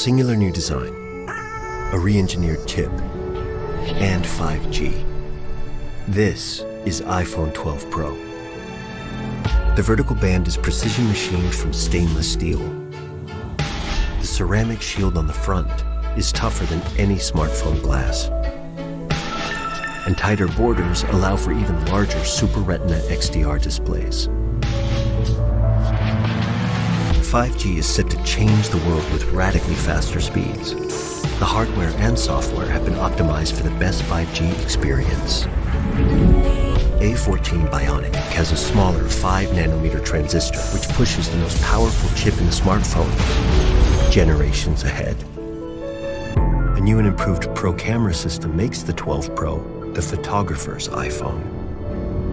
singular new design, a re-engineered chip, and 5G. This is iPhone 12 Pro. The vertical band is precision machined from stainless steel. The ceramic shield on the front is tougher than any smartphone glass. And tighter borders allow for even larger Super Retina XDR displays. 5G is set to change the world with radically faster speeds. The hardware and software have been optimized for the best 5G experience. A14 Bionic has a smaller 5nm transistor which pushes the most powerful chip in the smartphone generations ahead. A new and improved Pro camera system makes the 12 Pro the photographer's iPhone.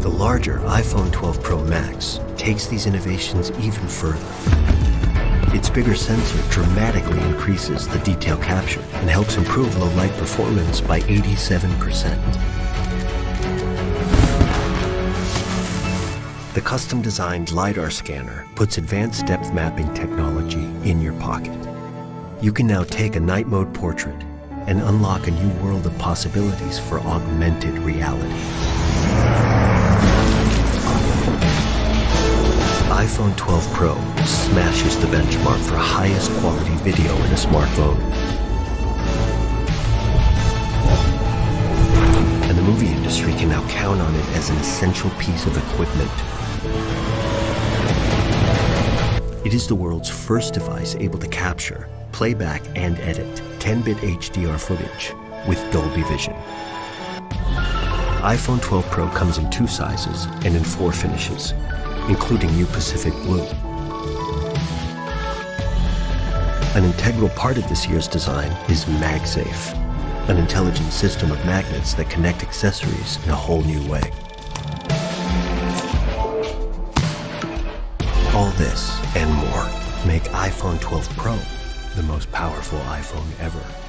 The larger iPhone 12 Pro Max takes these innovations even further. Its bigger sensor dramatically increases the detail captured and helps improve low light performance by 87%. The custom-designed LiDAR scanner puts advanced depth mapping technology in your pocket. You can now take a night mode portrait and unlock a new world of possibilities for augmented reality. iPhone 12 Pro smashes the benchmark for highest quality video in a smartphone. And the movie industry can now count on it as an essential piece of equipment. It is the world's first device able to capture, playback, and edit 10-bit HDR footage with Dolby Vision. iPhone 12 Pro comes in 2 sizes and in 4 finishes, including new Pacific Blue. An integral part of this year's design is MagSafe, an intelligent system of magnets that connect accessories in a whole new way. All this and more make iPhone 12 Pro the most powerful iPhone ever.